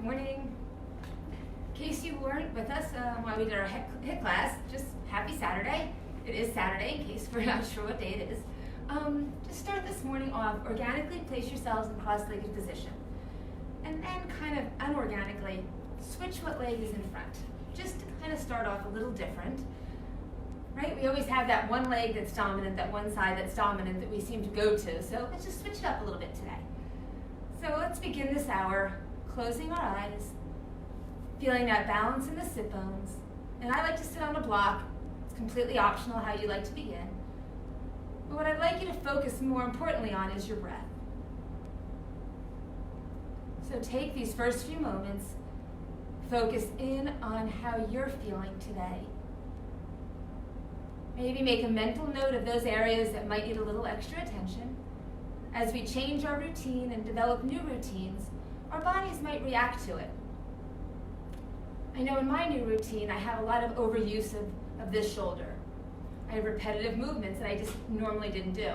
Good morning. In case you weren't with us while we did our HIIT class, just happy Saturday. It is Saturday, in case we're not sure what day it is. Just start this morning off, organically place yourselves in cross-legged position. And then kind of unorganically, switch what leg is in front. Just to kind of start off a little different. Right? We always have that one leg that's dominant, that one side that's dominant that we seem to go to. So let's just switch it up a little bit today. So let's begin this hour, closing our eyes, feeling that balance in the sit bones. And I like to sit on a block. It's completely optional how you like to begin. But what I'd like you to focus more importantly on is your breath. So take these first few moments, focus in on how you're feeling today. Maybe make a mental note of those areas that might need a little extra attention. As we change our routine and develop new routines, our bodies might react to it. I know in my new routine, I have a lot of overuse of this shoulder. I have repetitive movements that I just normally didn't do.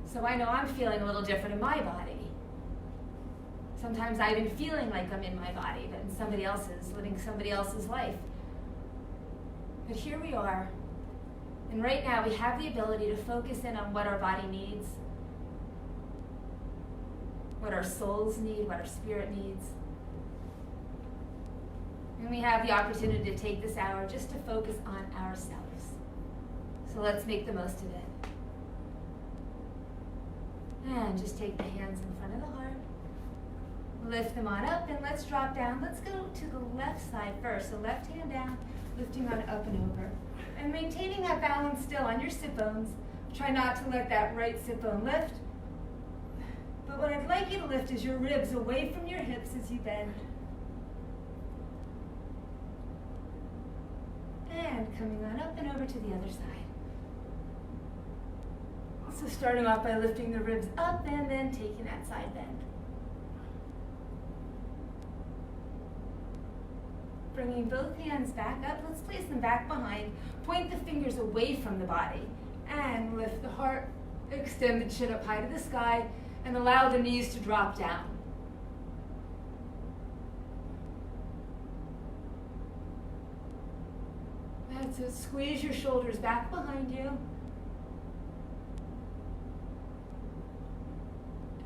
So I know I'm feeling a little different in my body. Sometimes I've been feeling like I'm in my body, but in somebody else's, living somebody else's life. But here we are, and right now we have the ability to focus in on what our body needs, what our souls need, what our spirit needs. And we have the opportunity to take this hour just to focus on ourselves. So let's make the most of it. And just take the hands in front of the heart. Lift them on up, and let's drop down. Let's go to the left side first. So left hand down, lifting on up and over. And maintaining that balance still on your sit bones. Try not to let that right sit bone lift. But what I'd like you to lift is your ribs away from your hips as you bend. And coming on up and over to the other side. So starting off by lifting the ribs up and then taking that side bend. Bringing both hands back up, let's place them back behind. Point the fingers away from the body and lift the heart, extend the chin up high to the sky, and allow the knees to drop down. That's it. Squeeze your shoulders back behind you.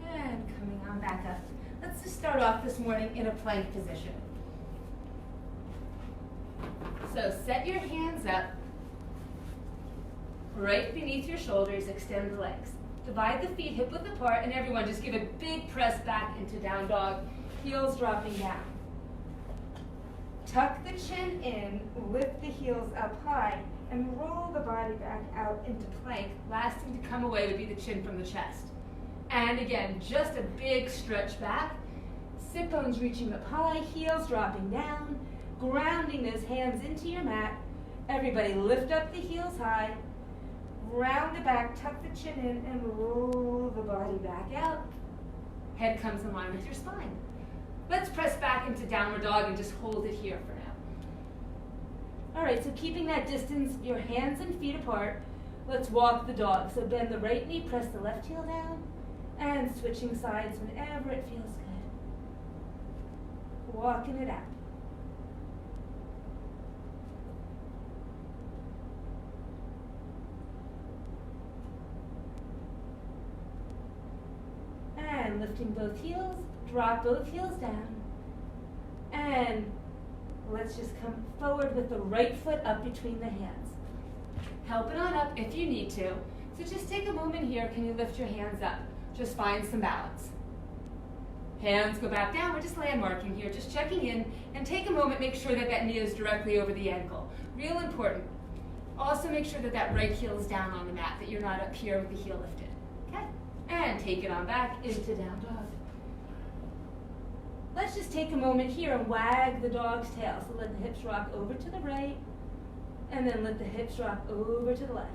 And coming on back up. Let's just start off this morning in a plank position. So set your hands up right beneath your shoulders, extend the legs. Divide the feet hip width apart, and everyone just give a big press back into down dog, heels dropping down. Tuck the chin in, lift the heels up high, and roll the body back out into plank. Last thing to come away would be the chin from the chest. And again, just a big stretch back, sit bones reaching up high, heels dropping down, grounding those hands into your mat. Everybody lift up the heels high, round the back, tuck the chin in, and roll the body back out. Head comes in line with your spine. Let's press back into downward dog and just hold it here for now. All right, so keeping that distance, your hands and feet apart, let's walk the dog. So bend the right knee, press the left heel down, and switching sides whenever it feels good. Walking it out. And lifting both heels, drop both heels down. And let's just come forward with the right foot up between the hands. Help it on up if you need to. So just take a moment here. Can you lift your hands up? Just find some balance. Hands go back down. We're just landmarking here, just checking in. And take a moment, make sure that that knee is directly over the ankle. Real important. Also make sure that that right heel is down on the mat, that you're not up here with the heel lifted. Okay? And take it on back into down dog. Let's just take a moment here and wag the dog's tail. So let the hips rock over to the right, and then let the hips rock over to the left.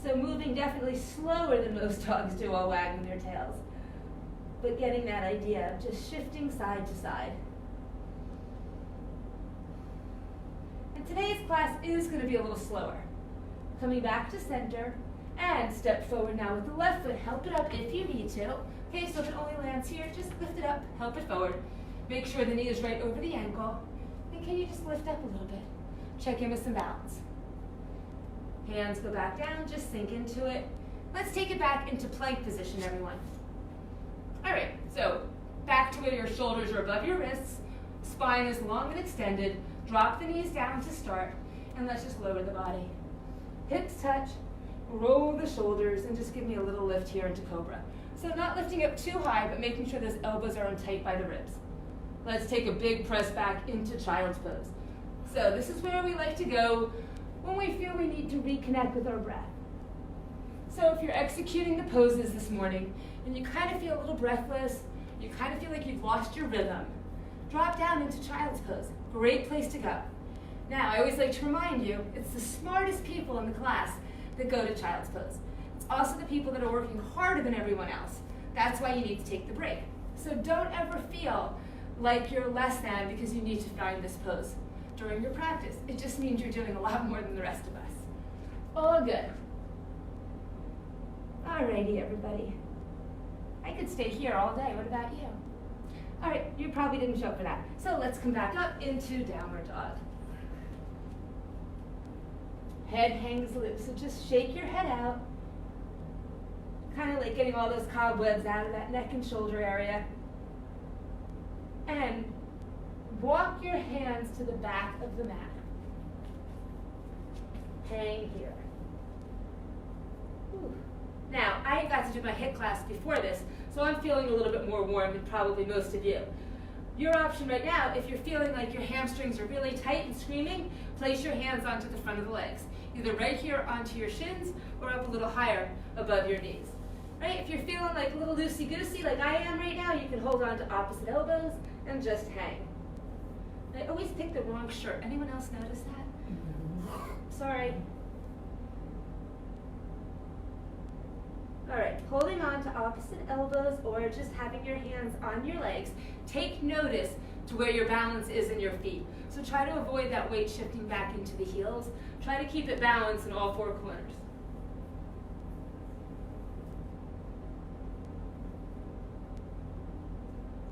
So moving definitely slower than most dogs do while wagging their tails, but getting that idea of just shifting side to side. And today's class is going to be a little slower. Coming back to center, and step forward now with the left foot. Help it up if you need to. Okay, so if it only lands here, just lift it up, help it forward. Make sure the knee is right over the ankle. And can you just lift up a little bit? Check in with some balance. Hands go back down, just sink into it. Let's take it back into plank position, everyone. All right, so back to where your shoulders are above your wrists, spine is long and extended. Drop the knees down to start, and let's just lower the body. Hips touch, roll the shoulders, and just give me a little lift here into Cobra. So not lifting up too high, but making sure those elbows are tight by the ribs. Let's take a big press back into Child's Pose. So this is where we like to go when we feel we need to reconnect with our breath. So if you're executing the poses this morning and you kind of feel a little breathless, you kind of feel like you've lost your rhythm, drop down into Child's Pose. Great place to go. Now, I always like to remind you, it's the smartest people in the class that go to Child's Pose. It's also the people that are working harder than everyone else. That's why you need to take the break. So don't ever feel like you're less than because you need to find this pose during your practice. It just means you're doing a lot more than the rest of us. All good. Alrighty, everybody. I could stay here all day. What about you? All right, you probably didn't show up for that. So let's come back up into downward dog. Head hangs loose, so just shake your head out. Kind of like getting all those cobwebs out of that neck and shoulder area. And walk your hands to the back of the mat. Hang here. Whew. Now, I got to do my HIIT class before this, so I'm feeling a little bit more warm than probably most of you. Your option right now, if you're feeling like your hamstrings are really tight and screaming, place your hands onto the front of the legs. Either right here onto your shins or up a little higher above your knees. Right? If you're feeling like a little loosey-goosey like I am right now, you can hold on to opposite elbows and just hang. I always pick the wrong shirt. Anyone else notice that? Sorry. All right, holding on to opposite elbows or just having your hands on your legs, take notice to where your balance is in your feet. So try to avoid that weight shifting back into the heels. Try to keep it balanced in all four corners.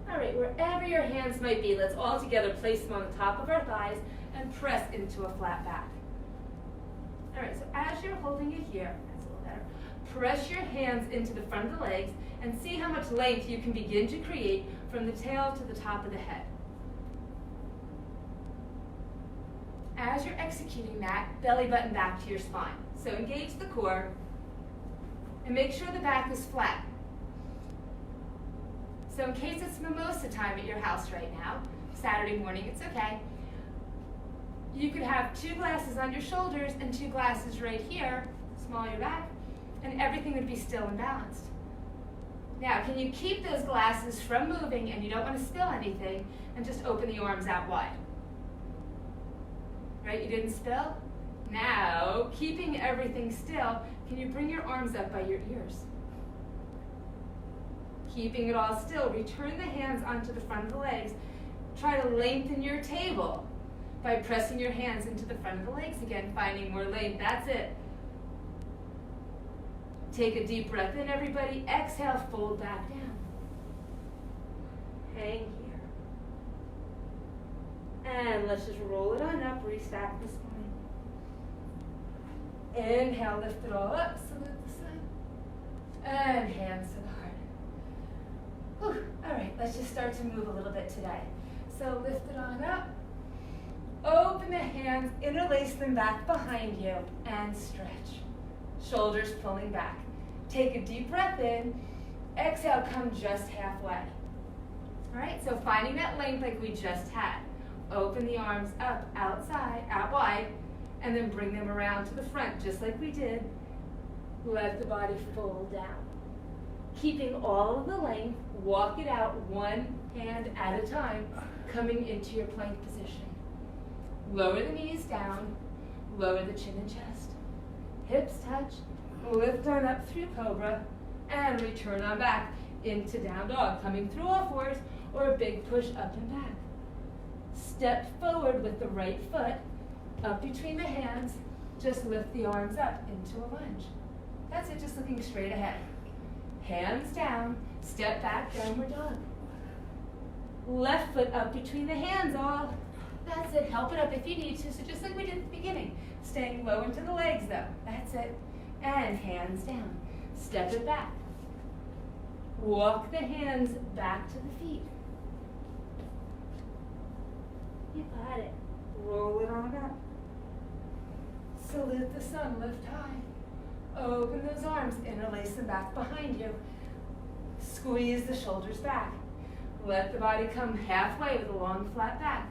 All right, wherever your hands might be, let's all together place them on the top of our thighs and press into a flat back. All right, so as you're holding it here, that's a little better, press your hands into the front of the legs and see how much length you can begin to create from the tail to the top of the head. As you're executing that, belly button back to your spine. So engage the core and make sure the back is flat. So in case it's mimosa time at your house right now, Saturday morning, it's okay. You could have 2 glasses on your shoulders and 2 glasses right here, small your back, and everything would be still and balanced. Now, can you keep those glasses from moving and you don't want to spill anything, and just open the arms out wide? Right, you didn't spill? Now, keeping everything still, can you bring your arms up by your ears? Keeping it all still, return the hands onto the front of the legs. Try to lengthen your table by pressing your hands into the front of the legs again, finding more length. That's it. Take a deep breath in, everybody. Exhale, fold back down. Hang here. And let's just roll it on up, restack the spine. Inhale, lift it all up, salute the sun. And hands to the heart. Whew. All right, let's just start to move a little bit today. So lift it on up. Open the hands, interlace them back behind you, and stretch. Shoulders pulling back. Take a deep breath in. Exhale, come just halfway. All right, so finding that length like we just had. Open the arms up, outside, out wide, and then bring them around to the front, just like we did. Let the body fold down. Keeping all of the length, walk it out one hand at a time, coming into your plank position. Lower the knees down, lower the chin and chest. Hips touch, lift on up through cobra, and return on back into down dog, coming through all fours, or a big push up and back. Step forward with the right foot, up between the hands, just lift the arms up into a lunge. That's it, just looking straight ahead. Hands down, Step back, downward dog. Left foot up between the hands, all. That's it, help it up if you need to, so just like we did at the beginning. Staying low into the legs though, that's it. And hands down, step it back. Walk the hands back to the feet. You got it. Roll it on up. Salute the sun, lift high. Open those arms, interlace them back behind you. Squeeze the shoulders back. Let the body come halfway with a long flat back.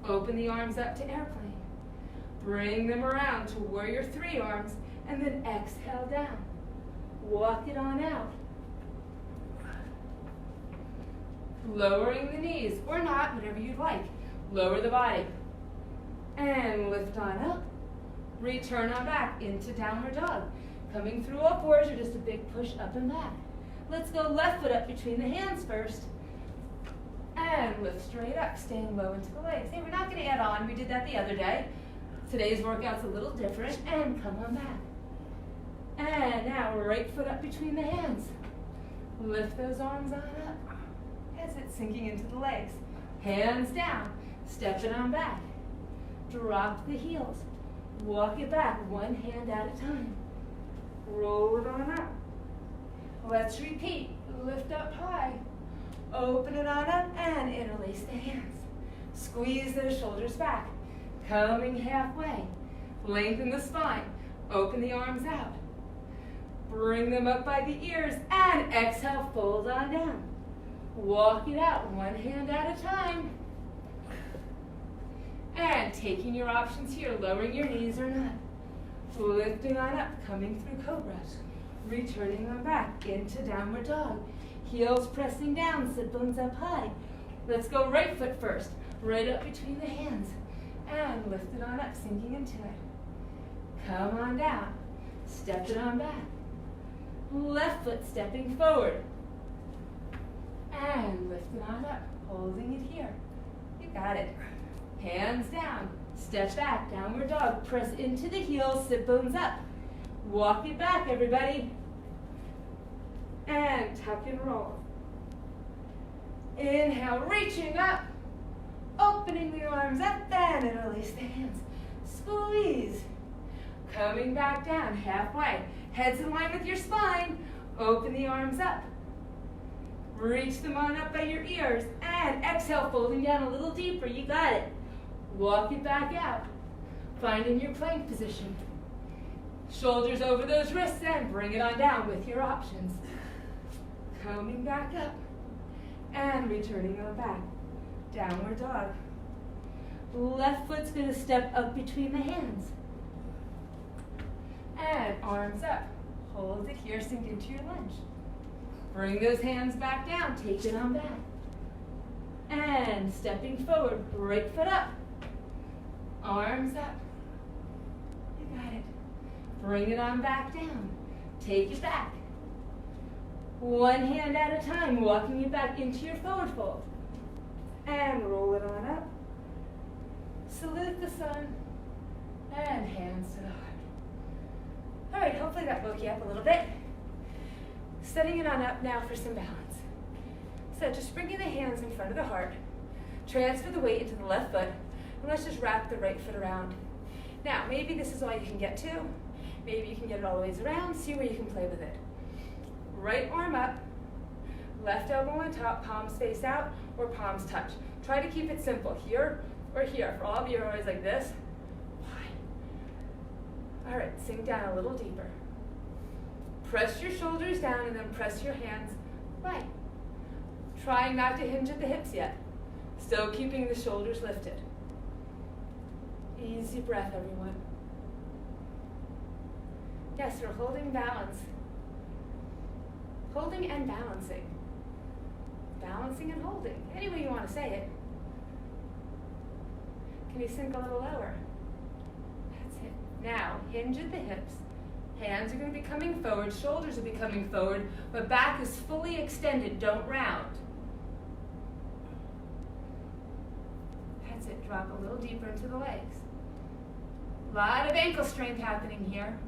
Open the arms up to airplane. Bring them around to warrior three arms, and then exhale down. Walk it on out. Lowering the knees, or not, whatever you'd like. Lower the body. And lift on up. Return on back into downward dog. Coming through all fours or just a big push up and back. Let's go left foot up between the hands first. And lift straight up, staying low into the legs. Hey, we're not going to add on. We did that the other day. Today's workout's a little different. And come on back. And now right foot up between the hands. Lift those arms on up. As it's sinking into the legs. Hands down. Step it on back. Drop the heels. Walk it back, one hand at a time. Roll it on up. Let's repeat. Lift up high. Open it on up and interlace the hands. Squeeze those shoulders back. Coming halfway. Lengthen the spine. Open the arms out. Bring them up by the ears and exhale, fold on down. Walk it out, one hand at a time. And taking your options here, lowering your knees or not. Lifting on up, coming through cobra. Returning on back into downward dog. Heels pressing down, sit bones up high. Let's go right foot first, right up between the hands. And lift it on up, sinking into it. Come on down, step it on back. Left foot stepping forward. And lift it on up, holding it here. You got it. Hands down, step back, downward dog, press into the heels, sit bones up. Walk it back, everybody. And tuck and roll. Inhale, reaching up, opening the arms up, and interlace the hands. Squeeze. Coming back down, halfway. Head's in line with your spine. Open the arms up. Reach them on up by your ears. And exhale, folding down a little deeper. You got it. Walk it back out. Finding your plank position. Shoulders over those wrists and bring it on down with your options. Coming back up. And returning on back. Downward dog. Left foot's going to step up between the hands. And arms up. Hold it here, sink into your lunge. Bring those hands back down, take it on back. And stepping forward, right foot up. Arms up. You got it. Bring it on back down. Take it back. One hand at a time, walking it back into your forward fold. And roll it on up. Salute the sun. And hands to the heart. All right, hopefully that woke you up a little bit. Setting it on up now for some balance. So just bringing the hands in front of the heart. Transfer the weight into the left foot. And let's just wrap the right foot around. Now, maybe this is all you can get to. Maybe you can get it all the ways around. See where you can play with it. Right arm up. Left elbow on top, palms face out, or palms touch. Try to keep it simple. Here or here. For all of you who are always like this. All right, sink down a little deeper. Press your shoulders down and then press your hands right. Trying not to hinge at the hips yet. Still keeping the shoulders lifted. Easy breath, everyone. Yes, we're holding balance. Holding and balancing. Balancing and holding. Any way you want to say it. Can you sink a little lower? That's it. Now, hinge at the hips. Hands are going to be coming forward, shoulders will be coming forward, but back is fully extended, don't round. That's it, drop a little deeper into the legs. A lot of ankle strength happening here.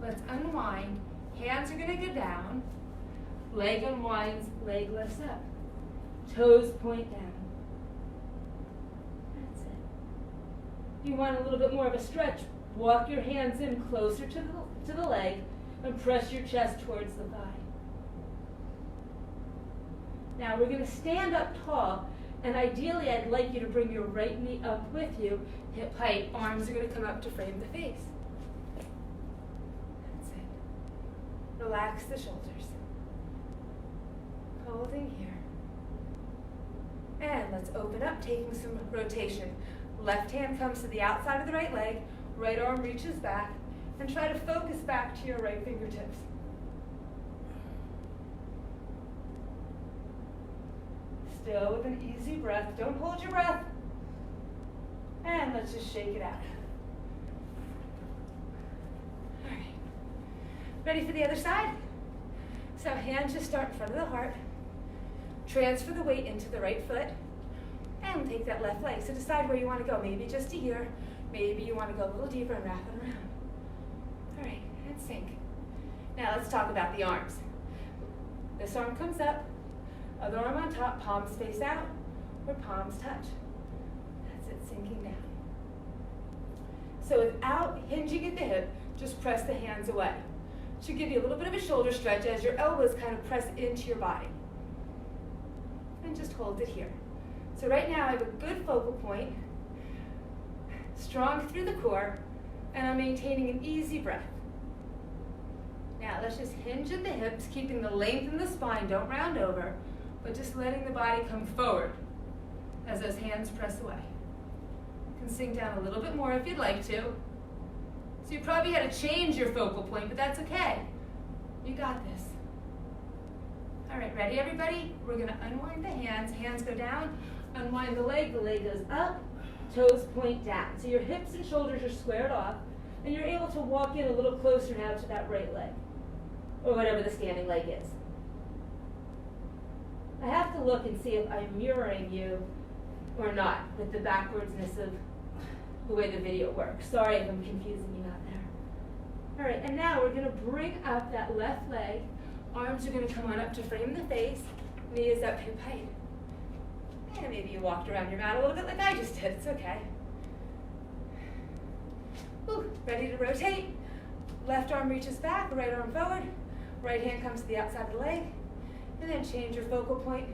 Let's unwind. Hands are going to go down. leg unwinds, leg lifts up. Toes point down. That's it. If you want a little bit more of a stretch, walk your hands in closer to the leg and press your chest towards the thigh. Now we're going to stand up tall, and ideally I'd like you to bring your right knee up with you, hip height. Arms are going to come up to frame the face. That's it. Relax the shoulders. Holding here. And let's open up, taking some rotation. Left hand comes to the outside of the right leg, right arm reaches back, and try to focus back to your right fingertips. Still with an easy breath. Don't hold your breath. And let's just shake it out. All right. Ready for the other side? So hands just start in front of the heart. Transfer the weight into the right foot. And take that left leg. So decide where you want to go. Maybe just to here. Maybe you want to go a little deeper and wrap it around. All right, and sink. Now let's talk about the arms. This arm comes up. Other arm on top, palms face out, or palms touch. That's it, sinking down. So without hinging at the hip, just press the hands away. Should give you a little bit of a shoulder stretch as your elbows kind of press into your body. And just hold it here. So right now I have a good focal point, strong through the core, and I'm maintaining an easy breath. Now let's just hinge at the hips, keeping the length in the spine, don't round over, but just letting the body come forward as those hands press away. You can sink down a little bit more if you'd like to. So you probably had to change your focal point, but that's okay. You got this. All right, ready everybody? We're gonna unwind the hands. Hands go down, unwind the leg goes up, toes point down. So your hips and shoulders are squared off, and you're able to walk in a little closer now to that right leg, or whatever the standing leg is. I have to look and see if I'm mirroring you or not with the backwardsness of the way the video works. Sorry if I'm confusing you out there. All right, and now we're gonna bring up that left leg. Arms are gonna come on up to frame the face. Knee is up, hip height. And maybe you walked around your mat a little bit like I just did, it's okay. Whew. Ready to rotate. Left arm reaches back, right arm forward. Right hand comes to the outside of the leg. And then change your focal point,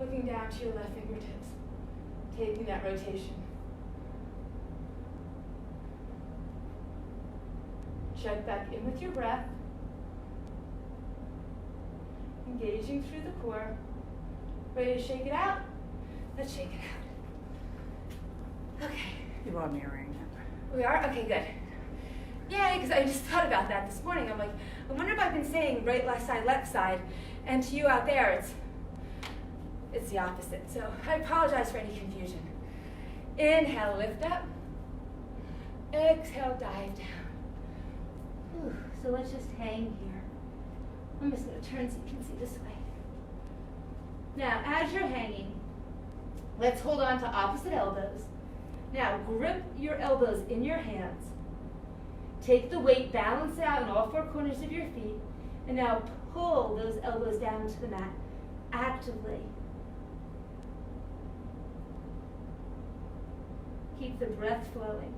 looking down to your left fingertips, taking that rotation. Check back in with your breath, engaging through the core. Ready to shake it out? Let's shake it out. Okay. You are mirroring it. We are? Okay, good. Yay, because I just thought about that this morning. I'm like, I wonder if I've been saying right, left side, and to you out there, it's the opposite. So I apologize for any confusion. Inhale, lift up. Exhale, dive down. Whew. So let's just hang here. I'm just going to turn so you can see this way. Now, as you're hanging, let's hold on to opposite elbows. Now, grip your elbows in your hands. Take the weight, balance out in all four corners of your feet, and now pull those elbows down to the mat actively. Keep the breath flowing.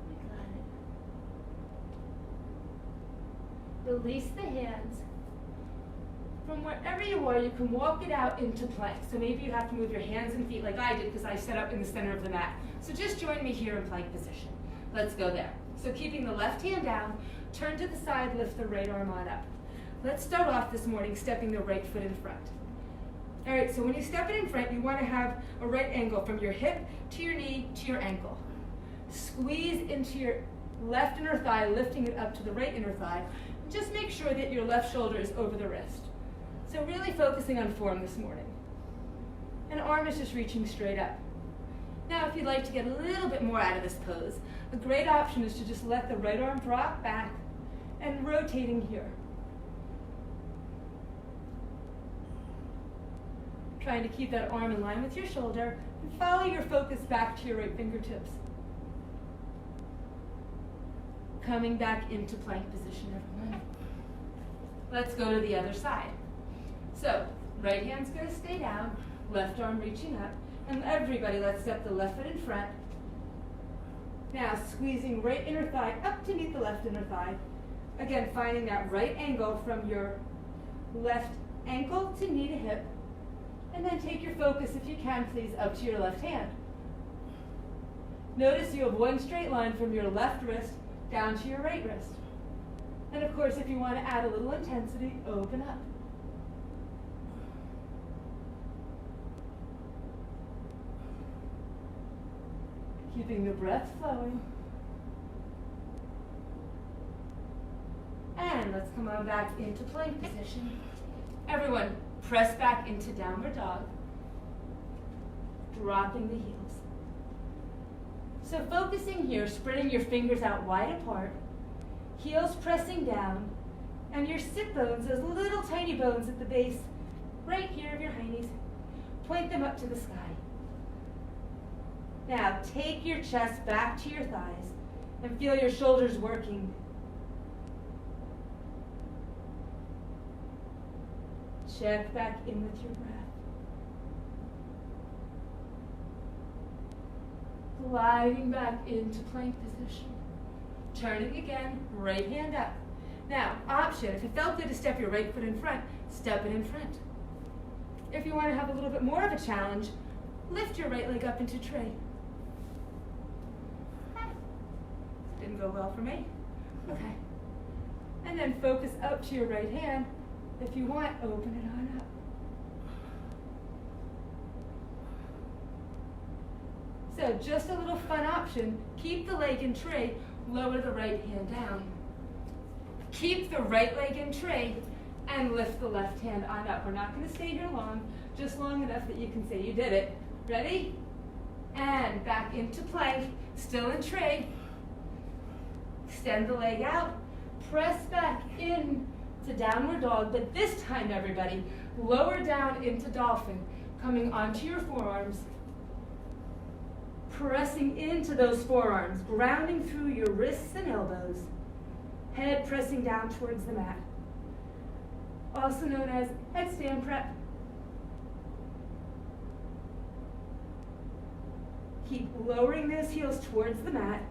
You got it. Release the hands. From wherever you are, you can walk it out into plank. So maybe you have to move your hands and feet like I did because I set up in the center of the mat. So just join me here in plank position. Let's go there. So keeping the left hand down, turn to the side, lift the right arm on up. Let's start off this morning stepping the right foot in front. All right, so when you step it in front, you want to have a right angle from your hip to your knee to your ankle. Squeeze into your left inner thigh, lifting it up to the right inner thigh. Just make sure that your left shoulder is over the wrist. So really focusing on form this morning. And arm is just reaching straight up. Now if you'd like to get a little bit more out of this pose, a great option is to just let the right arm drop back and rotating here. Trying to keep that arm in line with your shoulder and follow your focus back to your right fingertips. coming back into plank position, everyone. Let's go to the other side. So, right hand's gonna stay down, left arm reaching up, and everybody, let's step the left foot in front. Now, squeezing right inner thigh up to meet the left inner thigh. Again, finding that right angle from your left ankle to knee to hip. And then take your focus, if you can, please, up to your left hand. Notice you have one straight line from your left wrist down to your right wrist. And of course, if you want to add a little intensity, open up. Keeping the breath flowing. And let's come on back into plank position. Everyone, press back into downward dog, dropping the heels. So focusing here, spreading your fingers out wide apart, heels pressing down, and your sit bones, those little tiny bones at the base, right here of your hiney's, point them up to the sky. Now, take your chest back to your thighs and feel your shoulders working. Check back in with your breath. Gliding back into plank position. Turning again, right hand up. Now, option, if it felt good to step your right foot in front, step it in front. If you want to have a little bit more of a challenge, lift your right leg up into tray. Didn't go well for me. Okay. And then focus up to your right hand. If you want, open it on up. So just a little fun option. Keep the leg in tray, lower the right hand down. Keep the right leg in tray and lift the left hand on up. We're not going to stay here long, just long enough that you can say you did it. Ready? And back into plank, still in tray. Extend the leg out, press back in to downward dog, but this time, everybody, lower down into dolphin, coming onto your forearms, pressing into those forearms, grounding through your wrists and elbows, head pressing down towards the mat. Also known as headstand prep. Keep lowering those heels towards the mat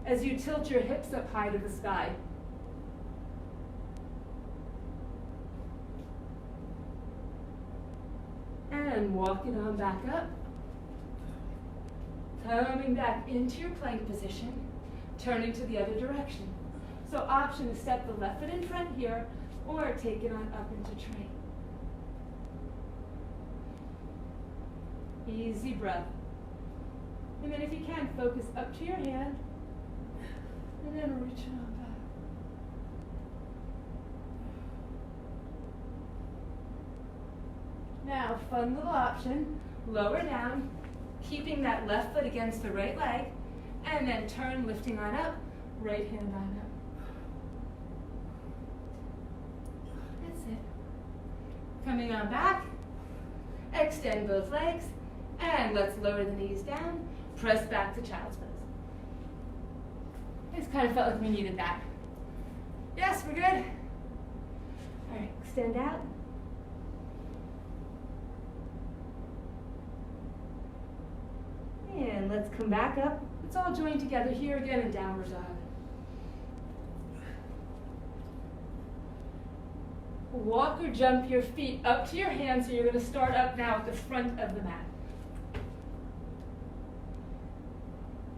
as you tilt your hips up high to the sky. And walk it on back up. Coming back into your plank position, turning to the other direction. So option is step the left foot in front here, or take it on up into tray. Easy breath. And then if you can, focus up to your hand, and then reach it on back. Now, fun little option, lower down, keeping that left foot against the right leg, and then turn, lifting on up, right hand on up. That's it. Coming on back, extend both legs, and let's lower the knees down, press back to child's pose. This kind of felt like we needed that. Yes, we're good? All right, extend out. And let's come back up. Let's all join together here again in downward dog. Walk or jump your feet up to your hands, so you're going to start up now at the front of the mat.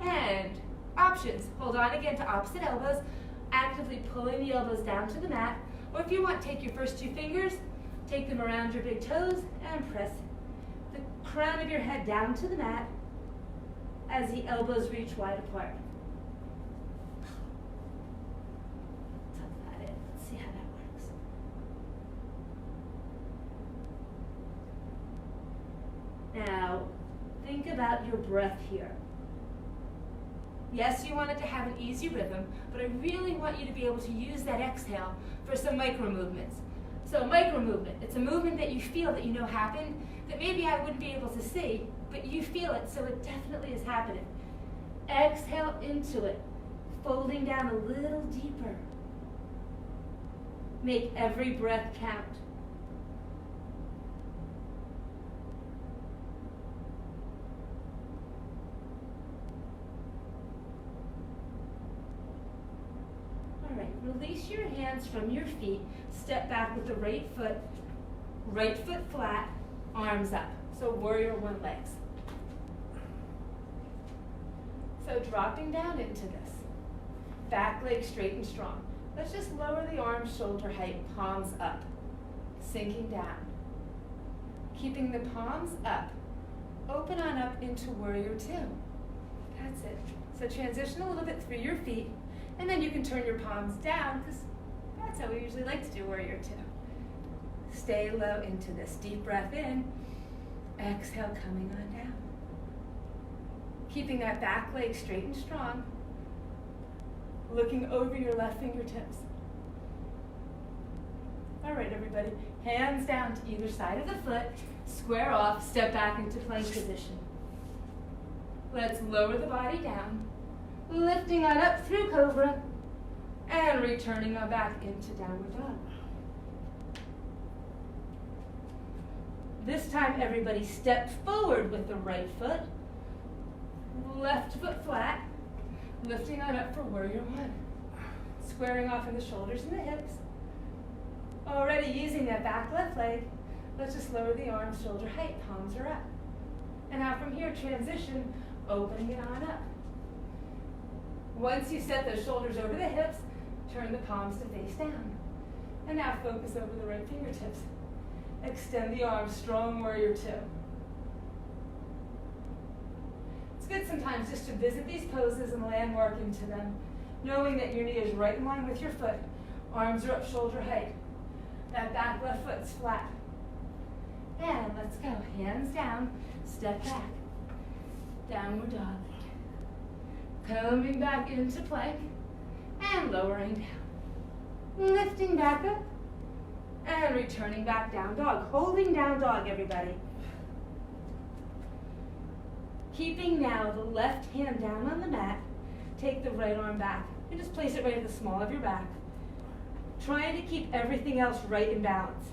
And options. Hold on again to opposite elbows, actively pulling the elbows down to the mat. Or if you want, take your first two fingers, take them around your big toes, and press the crown of your head down to the mat as the elbows reach wide apart. Tuck that in. Let's see how that works. Now, think about your breath here. Yes, you want it to have an easy rhythm, but I really want you to be able to use that exhale for some micro movements. So micro movement, it's a movement that you feel that you know happened, that maybe I wouldn't be able to see, but you feel it, so it definitely is happening. Exhale into it. folding down a little deeper. Make every breath count. All right, release your hands from your feet. Step back with the right foot flat, arms up. So warrior one legs. So dropping down into this. Back leg straight and strong. Let's just lower the arms shoulder height, palms up. Sinking down. Keeping the palms up. Open on up into warrior two. That's it. So transition a little bit through your feet, and then you can turn your palms down, because that's how we usually like to do warrior two. Stay low into this. Deep breath in. Exhale, coming on down. Keeping that back leg straight and strong. Looking over your left fingertips. All right, everybody. Hands down to either side of the foot. Square off. Step back into plank position. Let's lower the body down. Lifting on up through cobra. And returning on back into downward dog. This time, everybody step forward with the right foot. Left foot flat. Lifting on up for warrior one. Squaring off in the shoulders and the hips. Already using that back left leg. Let's just lower the arms, shoulder height, palms are up. And now from here, transition, opening it on up. Once you set those shoulders over the hips, turn the palms to face down. And now focus over the right fingertips. Extend the arms, strong warrior two. It's good sometimes just to visit these poses and landmark into them, knowing that your knee is right in line with your foot. Arms are up, shoulder height. That back left foot's flat. And let's go. Hands down, step back. Downward dog. Coming back into plank and lowering down. Lifting back up and returning back down dog. Holding down dog, everybody. Keeping now the left hand down on the mat. Take the right arm back and just place it right at the small of your back. Trying to keep everything else right in balance.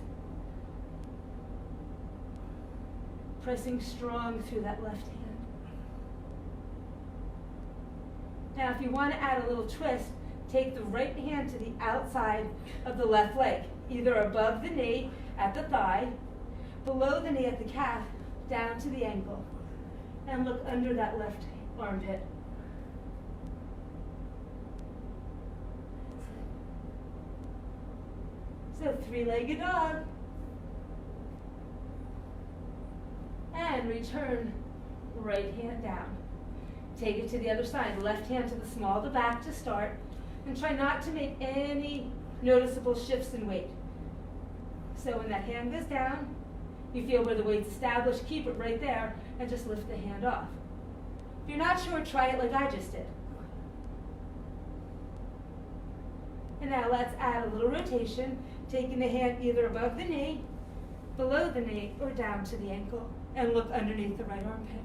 Pressing strong through that left hand. Now if you want to add a little twist, take the right hand to the outside of the left leg, either above the knee at the thigh, below the knee at the calf, down to the ankle, and look under that left armpit. So three-legged dog. And return right hand down. Take it to the other side. Left hand to the small of the back to start. And try not to make any noticeable shifts in weight. So when that hand goes down, you feel where the weight's established, keep it right there, and just lift the hand off. If you're not sure, try it like I just did. And now let's add a little rotation, taking the hand either above the knee, below the knee, or down to the ankle, and look underneath the right armpit.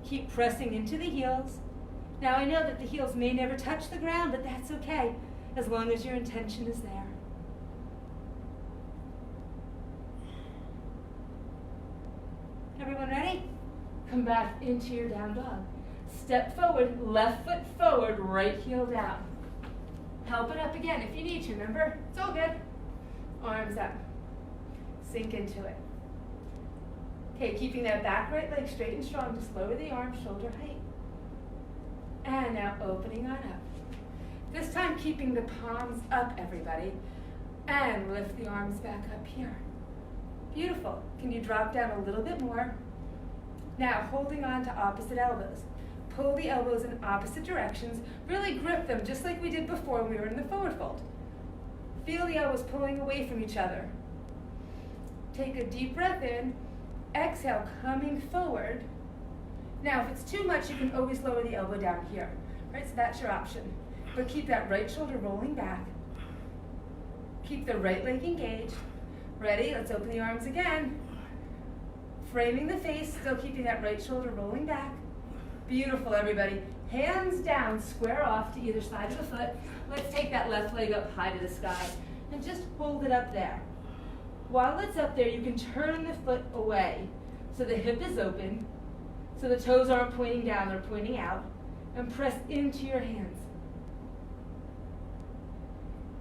Keep pressing into the heels. Now I know that the heels may never touch the ground, but that's okay, as long as your intention is there. Everyone ready? Come back into your down dog. Step forward, left foot forward, right heel down. Help it up again if you need to, remember? It's all good. Arms up. Sink into it. Okay, keeping that back right leg straight and strong, just lower the arms, shoulder height. And now opening on up. This time keeping the palms up, everybody. And lift the arms back up here. Beautiful. Can you drop down a little bit more? Now holding on to opposite elbows. Pull the elbows in opposite directions. Really grip them just like we did before when we were in the forward fold. Feel the elbows pulling away from each other. Take a deep breath in. Exhale, coming forward. Now, if it's too much, you can always lower the elbow down here. Right, so that's your option. But keep that right shoulder rolling back. Keep the right leg engaged. Ready? Let's open the arms again. Framing the face, still keeping that right shoulder rolling back. Beautiful, everybody. Hands down, square off to either side of the foot. Let's take that left leg up high to the sky and just hold it up there. While it's up there, you can turn the foot away so the hip is open, so the toes aren't pointing down, they're pointing out, and press into your hands.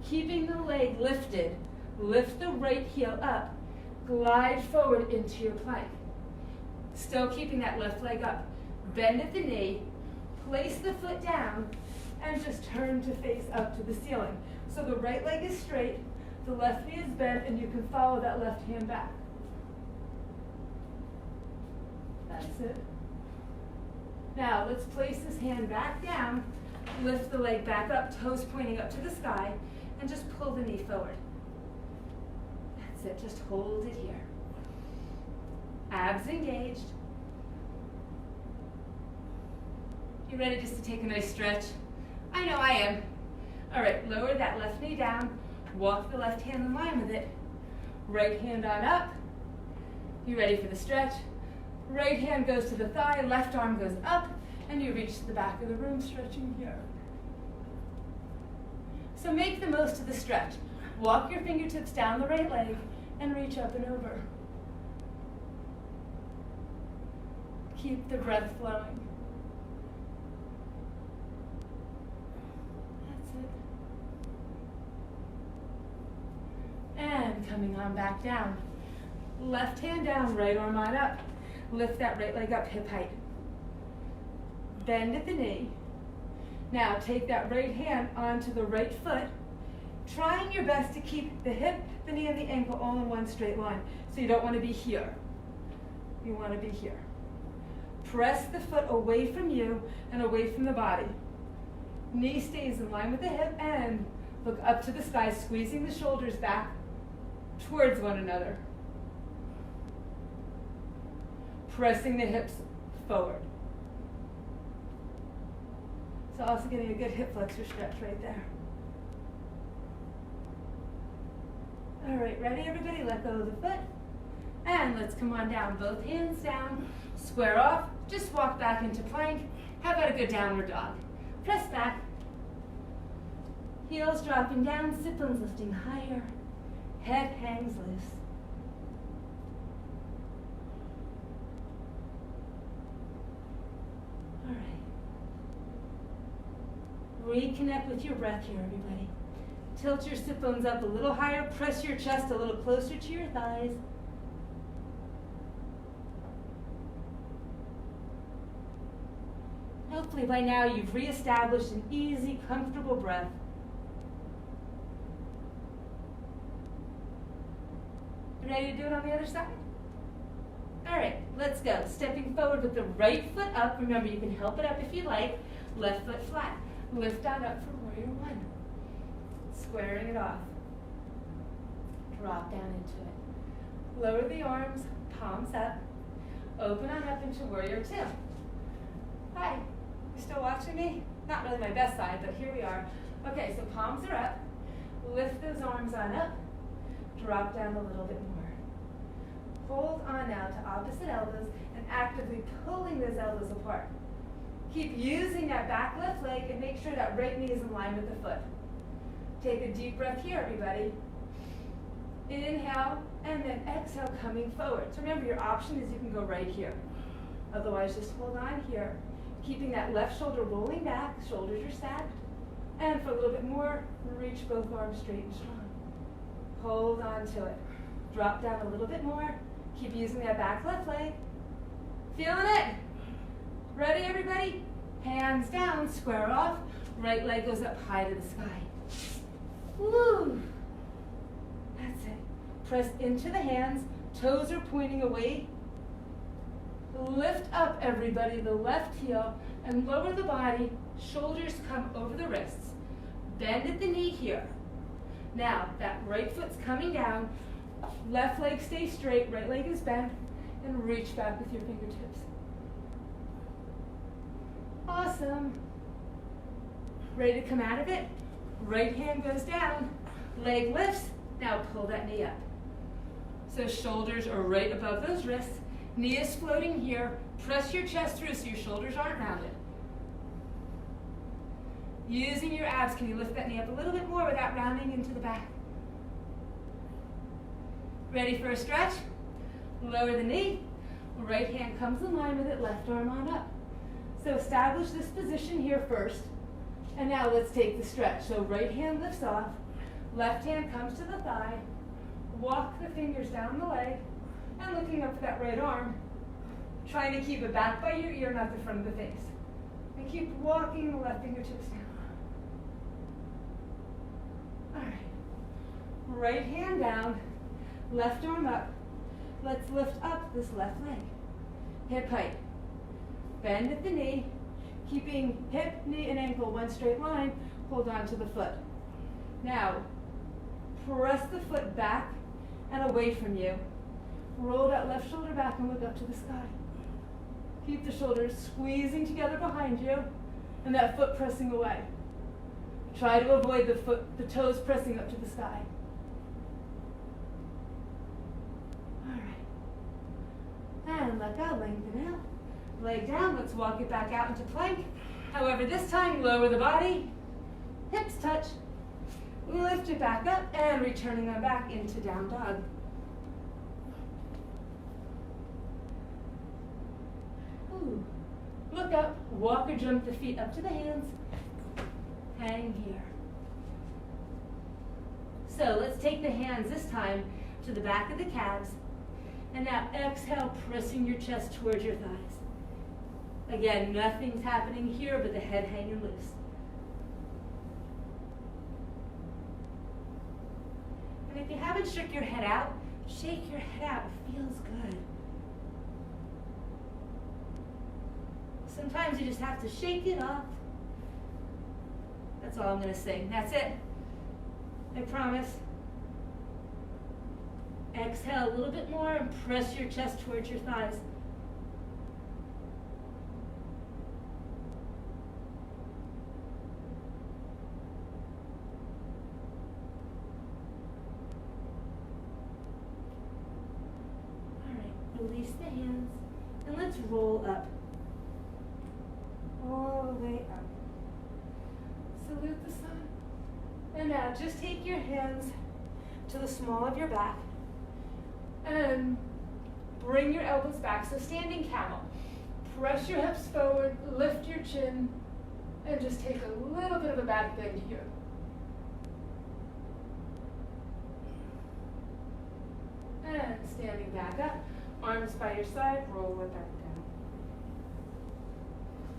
Keeping the leg lifted, lift the right heel up, glide forward into your plank. Still keeping that left leg up. Bend at the knee, place the foot down, and just turn to face up to the ceiling. So the right leg is straight, the left knee is bent, and you can follow that left hand back. That's it. Now let's place this hand back down, lift the leg back up, toes pointing up to the sky, and just pull the knee forward. That's it, just hold it here. Abs engaged. You ready just to take a nice stretch? I know I am. All right, lower that left knee down, walk the left hand in line with it. Right hand on up. You ready for the stretch? Right hand goes to the thigh, left arm goes up, and you reach to the back of the room, stretching here. So make the most of the stretch. Walk your fingertips down the right leg and reach up and over. Keep the breath flowing. And coming on back down. Left hand down, right arm on up. Lift that right leg up, hip height. Bend at the knee. Now take that right hand onto the right foot, trying your best to keep the hip, the knee, and the ankle all in one straight line. So you don't want to be here. You want to be here. Press the foot away from you and away from the body. Knee stays in line with the hip, and look up to the sky, squeezing the shoulders back towards one another. Pressing the hips forward. So also getting a good hip flexor stretch right there. All right, ready everybody? Let go of the foot. And let's come on down, both hands down, square off, just walk back into plank. How about a good downward dog? Press back. Heels dropping down, sit bones lifting higher. Head hangs loose. All right. Reconnect with your breath here, everybody. Tilt your sit bones up a little higher. Press your chest a little closer to your thighs. Hopefully by now you've reestablished an easy, comfortable breath. Ready to do it on the other side? All right, let's go. Stepping forward with the right foot up. Remember, you can help it up if you like. Left foot flat. Lift on up for warrior one. Squaring it off. Drop down into it. Lower the arms, palms up. Open on up into warrior two. Hi, you still watching me? Not really my best side, but here we are. Okay, so palms are up. Lift those arms on up. Drop down a little bit more. Hold on now to opposite elbows and actively pulling those elbows apart. Keep using that back left leg and make sure that right knee is in line with the foot. Take a deep breath here, everybody. Inhale and then exhale, coming forward. So remember, your option is you can go right here. Otherwise, just hold on here. Keeping that left shoulder rolling back, shoulders are stacked. And for a little bit more, reach both arms straight and strong. Hold on to it. Drop down a little bit more. Keep using that back left leg. Feeling it? Ready, everybody? Hands down, square off. Right leg goes up high to the sky. Woo! That's it. Press into the hands. Toes are pointing away. Lift up, everybody, the left heel and lower the body. Shoulders come over the wrists. Bend at the knee here. Now, that right foot's coming down. Left leg stays straight, right leg is bent, and reach back with your fingertips. Awesome. Ready to come out of it? Right hand goes down, leg lifts. Now pull that knee up. So shoulders are right above those wrists. Knee is floating here, Press your chest through so your shoulders aren't rounded. Using your abs, can you lift that knee up a little bit more without rounding into the back? Ready for a stretch? Lower the knee. Right hand comes in line with it, left arm on up. So establish this position here first. And now let's take the stretch. So right hand lifts off, left hand comes to the thigh, walk the fingers down the leg, and looking up at that right arm, trying to keep it back by your ear, not the front of the face. And keep walking the left fingertips down. All right. Right hand down, left arm up. Let's lift up this left leg. Hip height. Bend at the knee, keeping hip, knee, and ankle one straight line. Hold on to the foot. Now, press the foot back and away from you. Roll that left shoulder back and look up to the sky. Keep the shoulders squeezing together behind you and that foot pressing away. Try to avoid the toes pressing up to the sky. All right. And let go, lengthen out. Leg down, let's walk it back out into plank. However, this time, lower the body, hips touch, lift it back up, and returning them back into down dog. Ooh. Look up, walk or jump the feet up to the hands, hang here. So let's take the hands this time to the back of the calves, and now exhale, pressing your chest towards your thighs. Again, nothing's happening here but the head hanging loose. And if you haven't shook your head out, shake your head out. It feels good. Sometimes you just have to shake it off. That's all I'm going to sing. That's it. I promise. Exhale a little bit more and press your chest towards your thighs. Release the hands, and let's roll up. All the way up. Salute the sun. And now just take your hands to the small of your back and bring your elbows back. So standing camel. Press your hips forward, lift your chin, and just take a little bit of a back bend here. And standing back up. Arms by your side, roll it back down.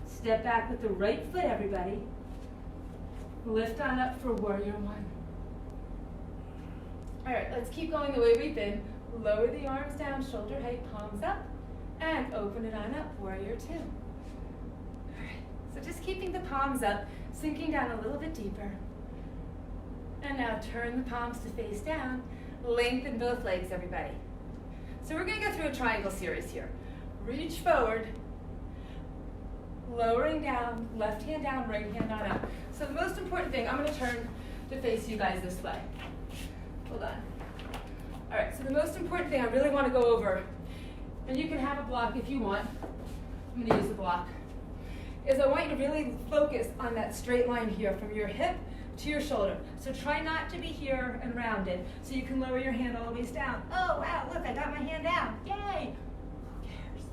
Step back with the right foot, everybody. Lift on up for warrior one. All right, let's keep going the way we've been. Lower the arms down, shoulder height, palms up, and open it on up, warrior two. All right, so just keeping the palms up, sinking down a little bit deeper. And now turn the palms to face down. Lengthen both legs, everybody. So we're going to go through a triangle series here. Reach forward, lowering down, left hand down, right hand on up. So the most important thing, I'm going to turn to face you guys this way. Hold on. All right, so the most important thing I really want to go over, and you can have a block if you want, I'm going to use the block, is I want you to really focus on that straight line here from your hip to your shoulder. So try not to be here and rounded, so you can lower your hand all the way down. Oh, wow, look, I got my hand down. Yay! Who cares?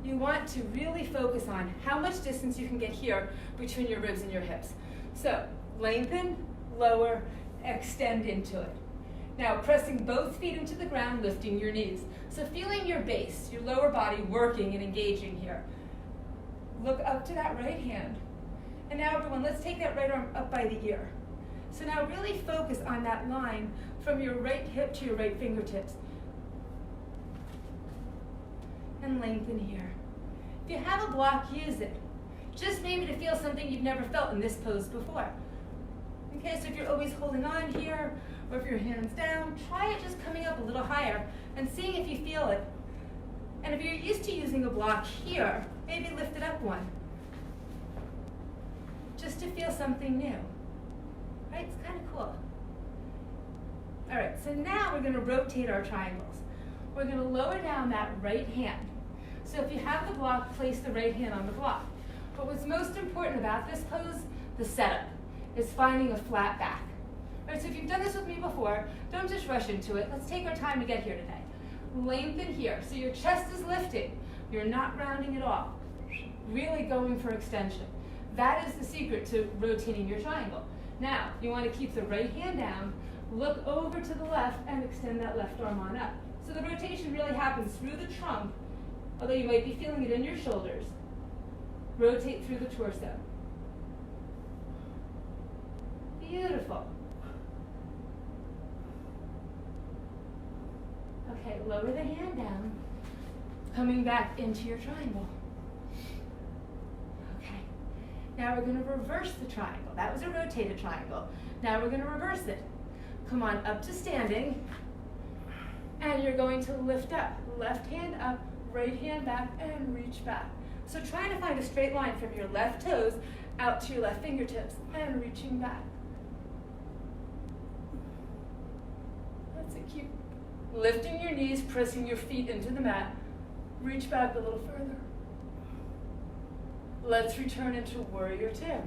You want to really focus on how much distance you can get here between your ribs and your hips. So lengthen, lower, extend into it. Now pressing both feet into the ground, lifting your knees. So feeling your base, your lower body working and engaging here. Look up to that right hand. And now everyone, let's take that right arm up by the ear. So now really focus on that line from your right hip to your right fingertips. And lengthen here. If you have a block, use it. Just maybe to feel something you've never felt in this pose before. Okay, so if you're always holding on here, or if your hand's down, try it just coming up a little higher and seeing if you feel it. And if you're used to using a block here, maybe lift it up one. Just to feel something new. Right? It's kind of cool. All right, so now we're going to rotate our triangles. We're going to lower down that right hand. So if you have the block, place the right hand on the block. But what's most important about this pose, the setup, is finding a flat back. All right, so if you've done this with me before, don't just rush into it. Let's take our time to get here today. Lengthen here, so your chest is lifting. You're not rounding at all. Really going for extension. That is the secret to rotating your triangle. Now, you want to keep the right hand down, look over to the left, and extend that left arm on up. So the rotation really happens through the trunk, although you might be feeling it in your shoulders. Rotate through the torso. Beautiful. Okay, lower the hand down, coming back into your triangle. Okay, now we're going to reverse the triangle. That was a rotated triangle. Now we're going to reverse it. Come on up to standing, and you're going to lift up. Left hand up, right hand back, and reach back. So trying to find a straight line from your left toes out to your left fingertips, and reaching back. That's it, keep lifting your knees, pressing your feet into the mat. Reach back a little further. Let's return into warrior two.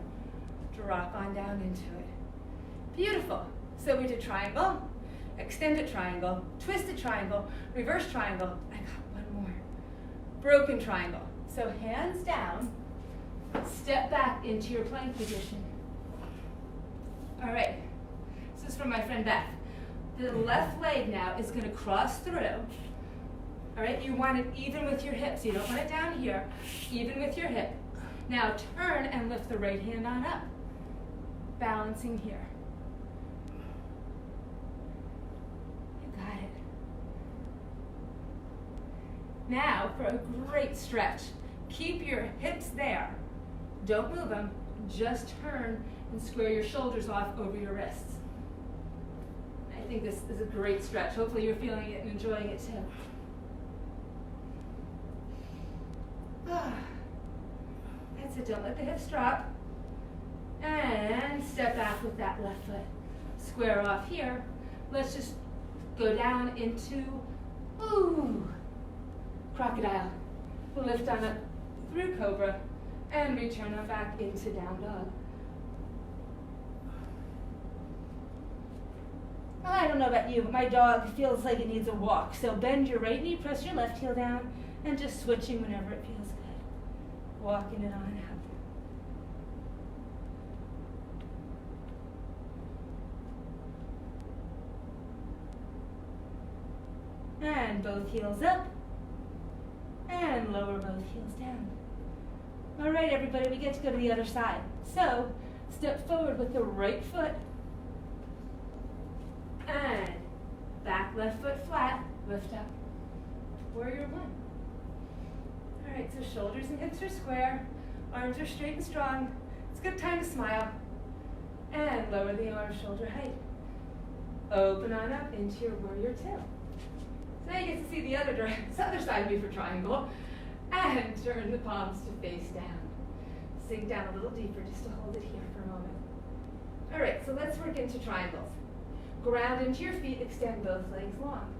Drop on down into it. Beautiful. So we did triangle, extended triangle, twisted triangle, reverse triangle. I got one more. Broken triangle. So hands down, step back into your plank position. All right. This is from my friend Beth. The left leg now is going to cross through. All right, you want it even with your hips. You don't want it down here, even with your hip. Now turn and lift the right hand on up. Balancing here. You got it. Now for a great stretch. Keep your hips there. Don't move them. Just turn and square your shoulders off over your wrists. I think this is a great stretch. Hopefully you're feeling it and enjoying it too. That's it, don't let the hips drop. And step back with that left foot. Square off here. Let's just go down into, crocodile. Lift on up through cobra and return on back into down dog. I don't know about you, but my dog feels like it needs a walk. So bend your right knee, press your left heel down, and just switching whenever it feels good. Walking it on out. And both heels up. And lower both heels down. All right, everybody, we get to go to the other side. So step forward with the right foot. And back left foot flat, lift up. Warrior one. All right, so shoulders and hips are square, arms are straight and strong. It's a good time to smile. And lower the arms shoulder height. Open on up into your warrior two. So now you get to see the other side of me for triangle. And turn the palms to face down. Sink down a little deeper just to hold it here for a moment. All right, so let's work into triangles. Ground into your feet, extend both legs long.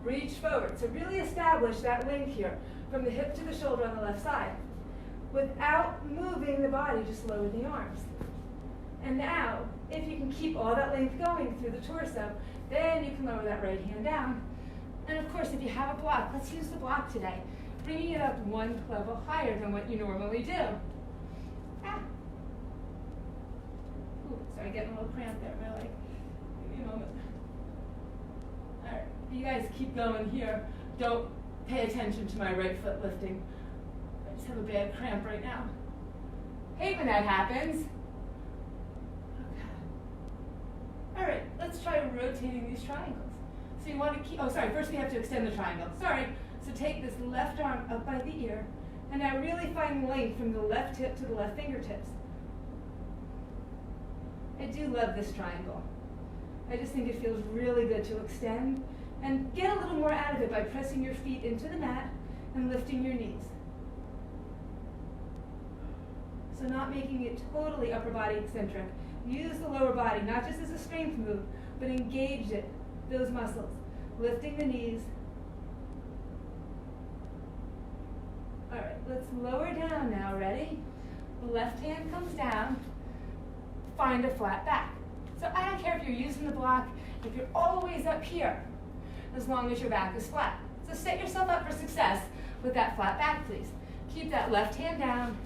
Reach forward. So really establish that length here from the hip to the shoulder on the left side. Without moving the body, just lower the arms. And now, if you can keep all that length going through the torso, then you can lower that right hand down. And of course, if you have a block, let's use the block today. Bringing it up one level higher than what you normally do. Ooh, sorry, getting a little cramp there, really. Give me a moment. All right, you guys keep going here. Don't pay attention to my right foot lifting. I just have a bad cramp right now. Hate when that happens. Okay. All right, let's try rotating these triangles. So you want to keep, first we have to extend the triangle. Sorry. So take this left arm up by the ear, and now really find length from the left hip to the left fingertips. I do love this triangle. I just think it feels really good to extend and get a little more out of it by pressing your feet into the mat and lifting your knees. So not making it totally upper body eccentric. Use the lower body, not just as a strength move, but engage it, those muscles. Lifting the knees. Let's lower down now, ready? The left hand comes down, find a flat back. So I don't care if you're using the block, if you're all the ways up here, as long as your back is flat. So set yourself up for success with that flat back, please. Keep that left hand down,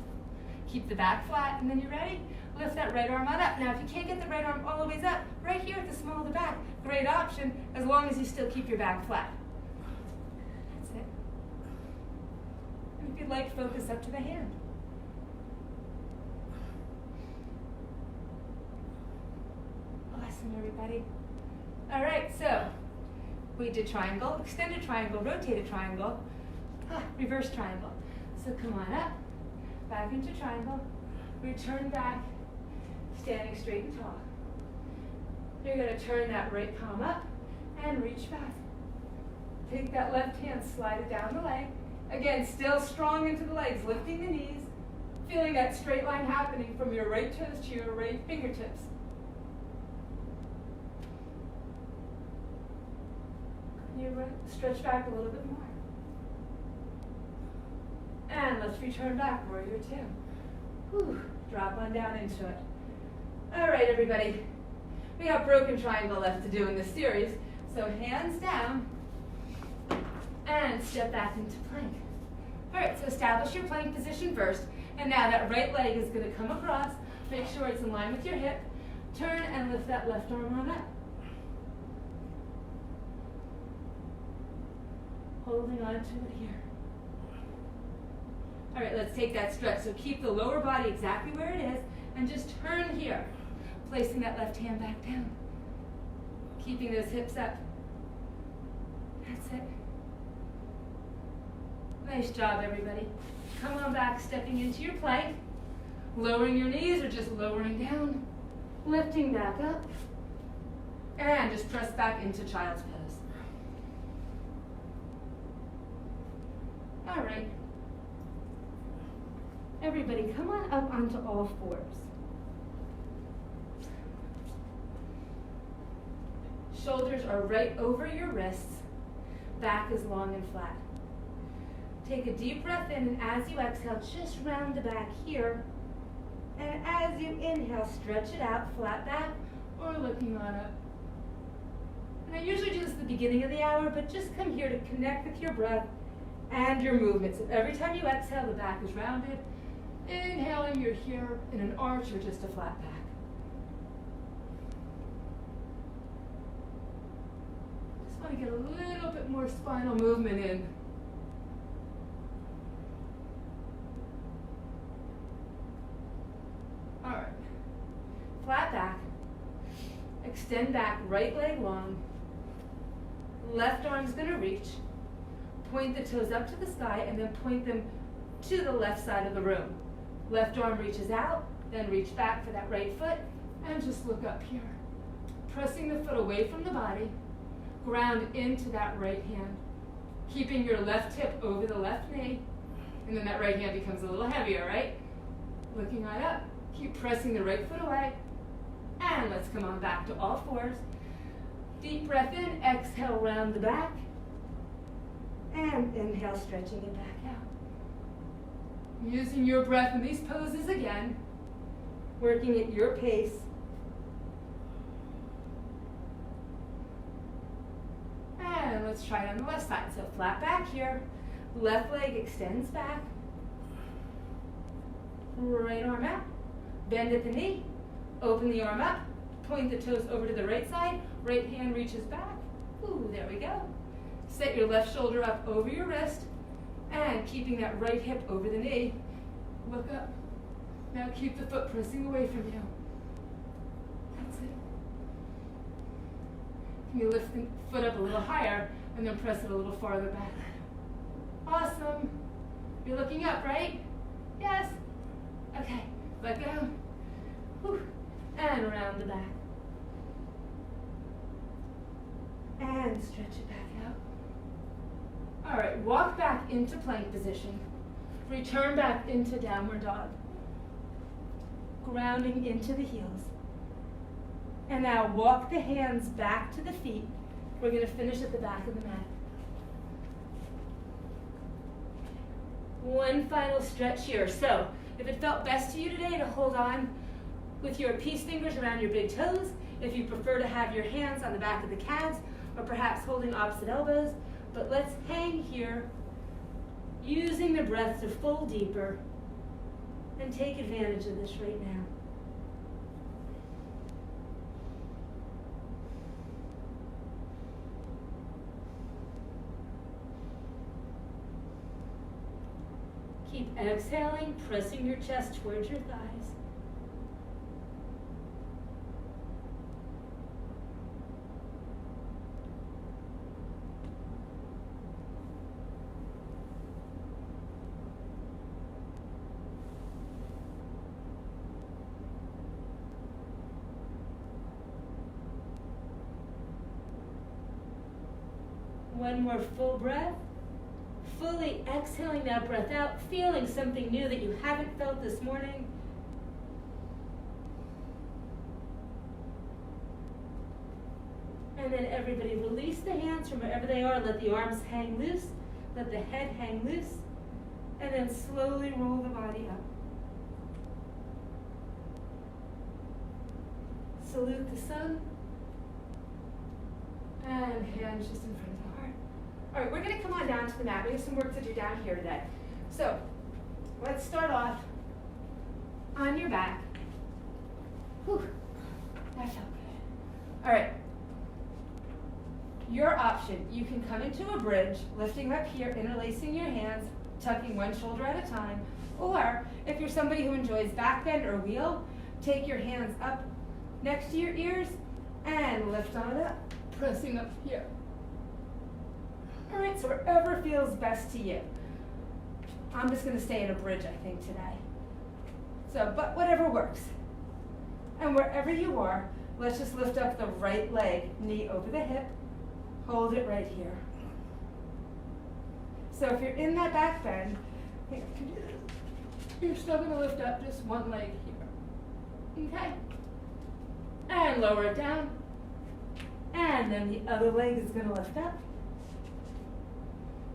keep the back flat, and then you're ready? Lift that right arm on up. Now, if you can't get the right arm all the way up, right here at the small of the back, great option, as long as you still keep your back flat. That's it. And if you'd like, focus up to the hand. Awesome, everybody. All right, so we did triangle, extended triangle, rotated triangle, reverse triangle. So come on up, back into triangle, return back, standing straight and tall. You're going to turn that right palm up and reach back. Take that left hand, slide it down the leg. Again, still strong into the legs, lifting the knees, feeling that straight line happening from your right toes to your right fingertips. You stretch back a little bit more. And let's return back, warrior two. Whew, drop on down into it. All right, everybody. We have broken triangle left to do in this series. So hands down and step back into plank. All right, so establish your plank position first. And now that right leg is going to come across. Make sure it's in line with your hip. Turn and lift that left arm on up. Holding on to it here. All right, let's take that stretch. So keep the lower body exactly where it is and just turn here, placing that left hand back down. Keeping those hips up. That's it. Nice job, everybody. Come on back, stepping into your plank. Lowering your knees or just lowering down. Lifting back up. And just press back into child's pose. All right. Everybody, come on up onto all fours. Shoulders are right over your wrists. Back is long and flat. Take a deep breath in, and as you exhale, just round the back here. And as you inhale, stretch it out, flat back, or looking on up. And I usually do this at the beginning of the hour, but just come here to connect with your breath and your movement. So every time you exhale, the back is rounded. Inhaling, you're here in an arch or just a flat back. Just want to get a little bit more spinal movement in. All right. Flat back. Extend back, right leg long. Left arm's going to reach. Point the toes up to the sky and then point them to the left side of the room. Left arm reaches out, then reach back for that right foot, and just look up here. Pressing the foot away from the body, ground into that right hand. Keeping your left hip over the left knee, and then that right hand becomes a little heavier, right? Looking right up, keep pressing the right foot away, and let's come on back to all fours. Deep breath in, exhale, round the back, and inhale, stretching it back out. Using your breath in these poses again, working at your pace. And let's try it on the left side. So flat back here, left leg extends back, right arm out, bend at the knee, open the arm up, point the toes over to the right side, right hand reaches back. Ooh, there we go. Set your left shoulder up over your wrist, and keeping that right hip over the knee, look up. Now keep the foot pressing away from you. That's it. You lift the foot up a little higher, and then press it a little farther back. Awesome. You're looking up, right? Yes. Okay, let go. Whew. And around the back. And stretch it back out. All right, walk back into plank position. Return back into downward dog. Grounding into the heels. And now walk the hands back to the feet. We're going to finish at the back of the mat. One final stretch here. So if it felt best to you today to hold on with your peace fingers around your big toes, if you prefer to have your hands on the back of the calves, or perhaps holding opposite elbows, but let's hang here, using the breath to fold deeper and take advantage of this right now. Keep exhaling, pressing your chest towards your thighs. One more full breath. Fully exhaling that breath out, feeling something new that you haven't felt this morning. And then everybody release the hands from wherever they are. Let the arms hang loose. Let the head hang loose. And then slowly roll the body up. Salute the sun. And hands just in front of the heart. All right, we're going to come on down to the mat. We have some work to do down here today. So let's start off on your back. Whew, that felt good. All right. Your option, you can come into a bridge, lifting up here, interlacing your hands, tucking one shoulder at a time. Or if you're somebody who enjoys back bend or wheel, take your hands up next to your ears and lift on up, pressing up here. All right, so wherever feels best to you. I'm just going to stay in a bridge, I think, today. So, but whatever works. And wherever you are, let's just lift up the right leg, knee over the hip. Hold it right here. So if you're in that back bend, here, can you do this? You're still going to lift up just one leg here. Okay? And lower it down. And then the other leg is going to lift up.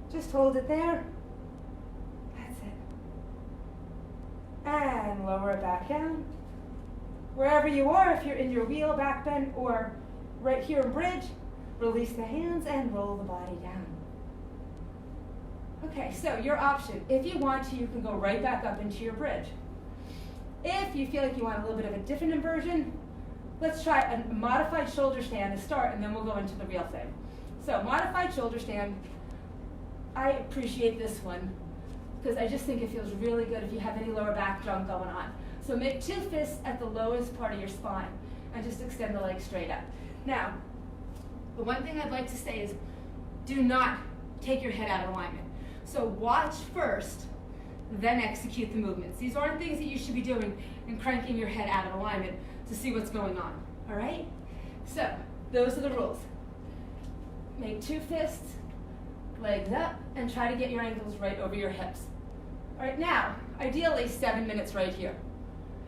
Just hold it there. That's it. And lower it back down. Wherever you are, if you're in your wheel, back bend, or right here in bridge, release the hands and roll the body down. Okay, so your option. If you want to, you can go right back up into your bridge. If you feel like you want a little bit of a different inversion, let's try a modified shoulder stand to start, and then we'll go into the real thing. So modified shoulder stand. I appreciate this one because I just think it feels really good if you have any lower back junk going on. So make two fists at the lowest part of your spine and just extend the legs straight up. Now, the one thing I'd like to say is do not take your head out of alignment. So watch first, then execute the movements. These aren't things that you should be doing and cranking your head out of alignment to see what's going on, all right? So those are the rules. Make two fists, legs up, and try to get your ankles right over your hips. All right, now, ideally 7 minutes right here.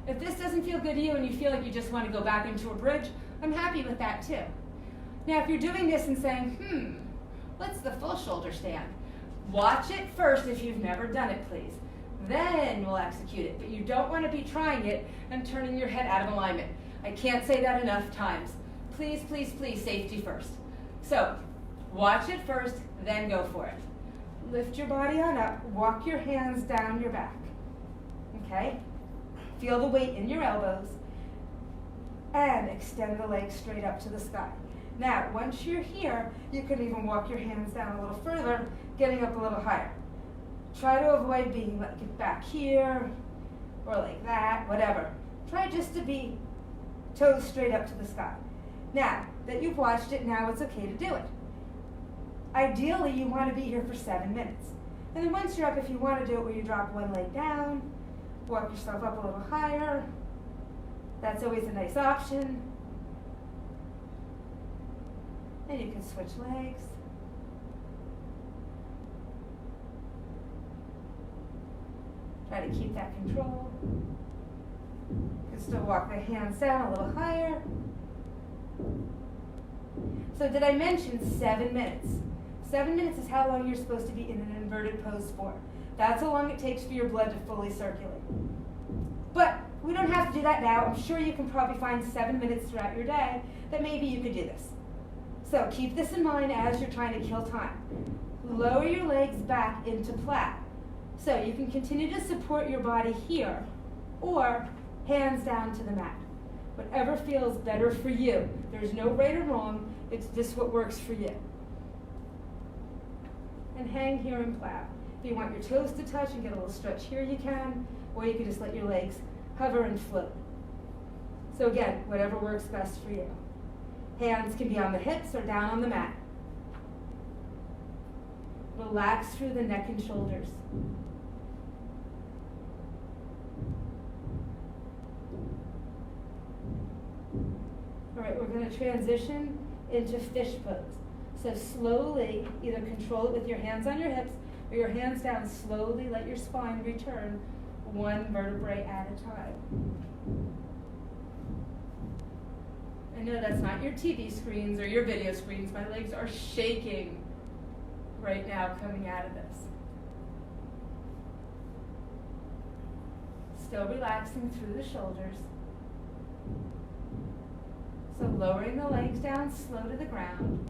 If this doesn't feel good to you and you feel like you just want to go back into a bridge, I'm happy with that too. Now, if you're doing this and saying, what's the full shoulder stand? Watch it first if you've never done it, please. Then we'll execute it. But you don't want to be trying it and turning your head out of alignment. I can't say that enough times. Please, please, please, safety first. So, watch it first, then go for it. Lift your body on up, walk your hands down your back. Okay? Feel the weight in your elbows. And extend the legs straight up to the sky. Now, once you're here, you can even walk your hands down a little further, getting up a little higher. Try to avoid being like back here, or like that, whatever. Try just to be toes straight up to the sky. Now, that you've watched it, now it's okay to do it. Ideally, you want to be here for 7 minutes. And then once you're up, if you want to do it where you drop one leg down, walk yourself up a little higher, that's always a nice option. And you can switch legs. Try to keep that control. You can still walk the hands down a little higher. So did I mention 7 minutes? 7 minutes is how long you're supposed to be in an inverted pose for. That's how long it takes for your blood to fully circulate. But we don't have to do that now. I'm sure you can probably find 7 minutes throughout your day that maybe you could do this. So keep this in mind as you're trying to kill time. Lower your legs back into plank. So you can continue to support your body here or hands down to the mat. Whatever feels better for you. There's no right or wrong. It's just what works for you. And hang here in plow. If you want your toes to touch and get a little stretch here, you can, or you can just let your legs hover and float. So again, whatever works best for you. Hands can be on the hips or down on the mat. Relax through the neck and shoulders. All right, we're going to transition into fish pose. So slowly, either control it with your hands on your hips or your hands down. Slowly let your spine return one vertebrae at a time. I know that's not your TV screens or your video screens. My legs are shaking right now coming out of this. Still relaxing through the shoulders. So lowering the legs down slow to the ground.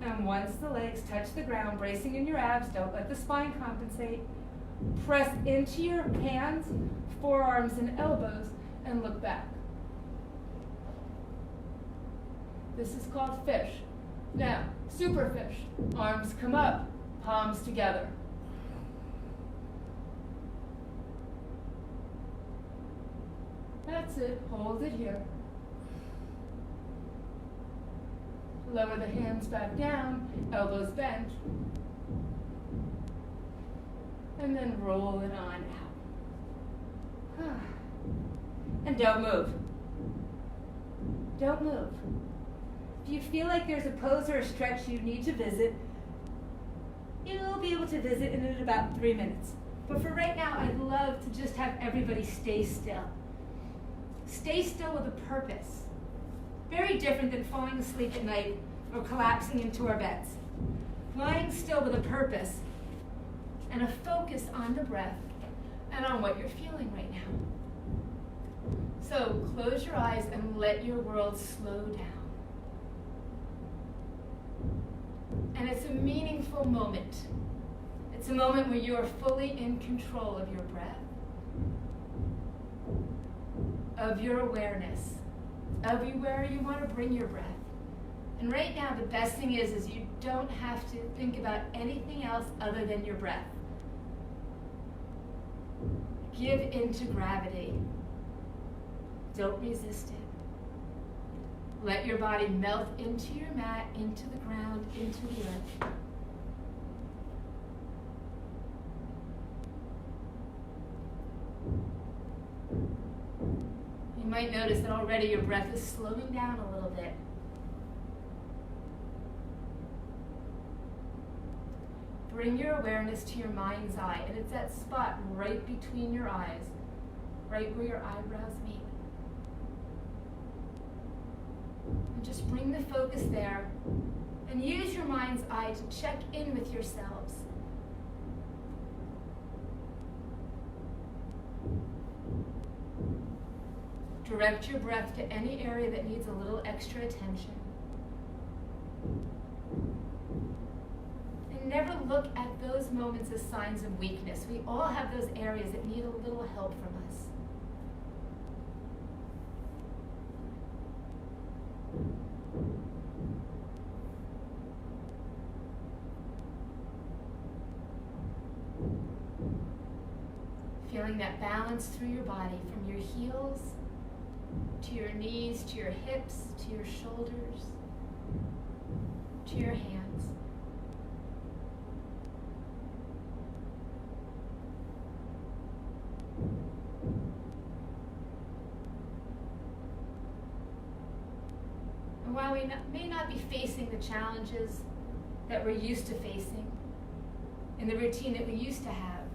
And once the legs touch the ground, bracing in your abs, don't let the spine compensate. Press into your hands, forearms, and elbows, and look back. This is called fish. Now, super fish. Arms come up, palms together. That's it. Hold it here. Lower the hands back down, elbows bent. And then roll it on out. And don't move. Don't move. If you feel like there's a pose or a stretch you need to visit, you'll be able to visit in about 3 minutes. But for right now, I'd love to just have everybody stay still. Stay still with a purpose. Very different than falling asleep at night or collapsing into our beds. Lying still with a purpose and a focus on the breath and on what you're feeling right now. So close your eyes and let your world slow down. And it's a meaningful moment. It's a moment where you are fully in control of your breath, of your awareness, of where you want to bring your breath. And right now, the best thing is you don't have to think about anything else other than your breath. Give into gravity. Don't resist it. Let your body melt into your mat, into the ground, into the earth. You might notice that already your breath is slowing down a little bit. Bring your awareness to your mind's eye, and it's that spot right between your eyes, right where your eyebrows meet. And just bring the focus there, and use your mind's eye to check in with yourselves. Direct your breath to any area that needs a little extra attention. And never look at those moments as signs of weakness. We all have those areas that need a little help from us. Feeling that balance through your body, from your heels to your knees, to your hips, to your shoulders, to your hands. And while we may not be facing the challenges that we're used to facing in the routine that we used to have,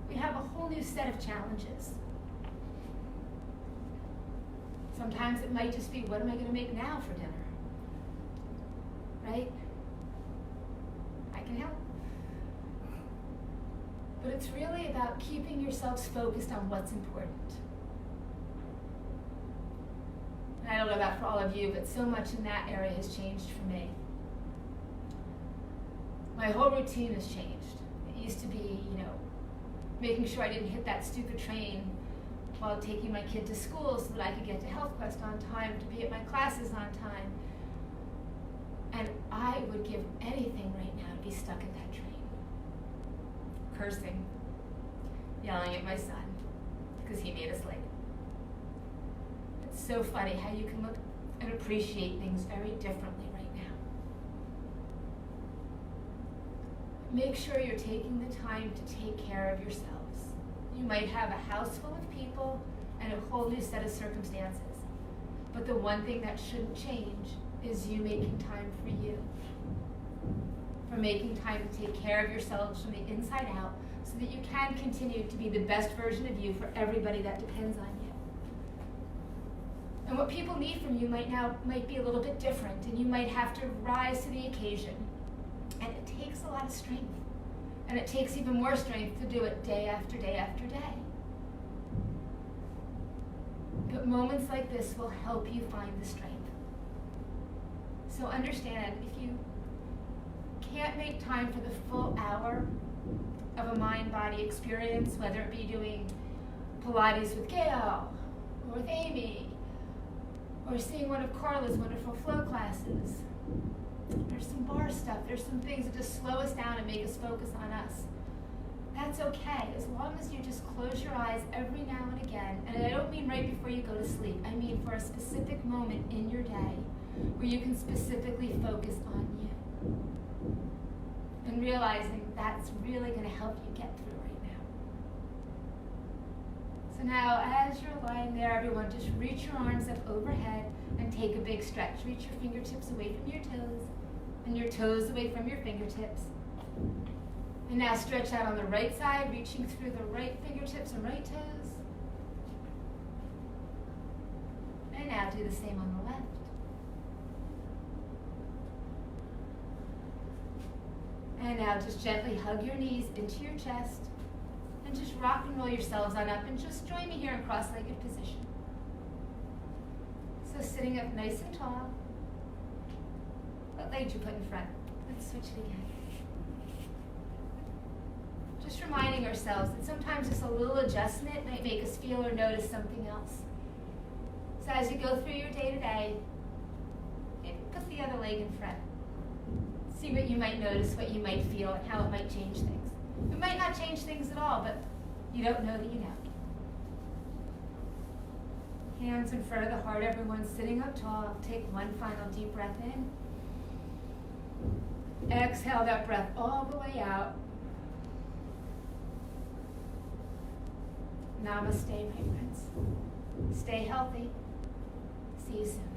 we have a whole new set of challenges. Sometimes it might just be, what am I going to make now for dinner? Right? I can help. But it's really about keeping yourselves focused on what's important. And I don't know about for all of you, but so much in that area has changed for me. My whole routine has changed. It used to be, making sure I didn't hit that stupid train while taking my kid to school so that I could get to HealthQuest on time, to be at my classes on time. And I would give anything right now to be stuck in that train. Cursing, yelling at my son because he made us late. It's so funny how you can look and appreciate things very differently right now. Make sure you're taking the time to take care of yourselves. You might have a house full of people and a whole new set of circumstances. But the one thing that shouldn't change is you making time for you. For making time to take care of yourselves from the inside out so that you can continue to be the best version of you for everybody that depends on you. And what people need from you might be a little bit different, and you might have to rise to the occasion. And it takes a lot of strength. And it takes even more strength to do it day after day after day. But moments like this will help you find the strength. So understand, if you can't make time for the full hour of a mind-body experience, whether it be doing Pilates with Gail, or with Amy, or seeing one of Carla's wonderful flow classes, there's some bar stuff, there's some things that just slow us down and make us focus on us. That's okay, as long as you just close your eyes every now and again, and I don't mean right before you go to sleep, I mean for a specific moment in your day where you can specifically focus on you. And realizing that's really going to help you get through right now. So now, as you're lying there, everyone, just reach your arms up overhead and take a big stretch. Reach your fingertips away from your toes, and your toes away from your fingertips. And now stretch out on the right side, reaching through the right fingertips and right toes. And now do the same on the left. And now just gently hug your knees into your chest and just rock and roll yourselves on up, and just join me here in cross-legged position. So sitting up nice and tall. What legs you put in front? Let's switch it again. Just reminding ourselves that sometimes just a little adjustment might make us feel or notice something else. So as you go through your day-to-day, maybe put the other leg in front. See what you might notice, what you might feel, and how it might change things. It might not change things at all, but you don't know that you know. Hands in front of the heart, everyone sitting up tall. Take one final deep breath in. Exhale that breath all the way out. Namaste, my friends. Stay healthy. See you soon.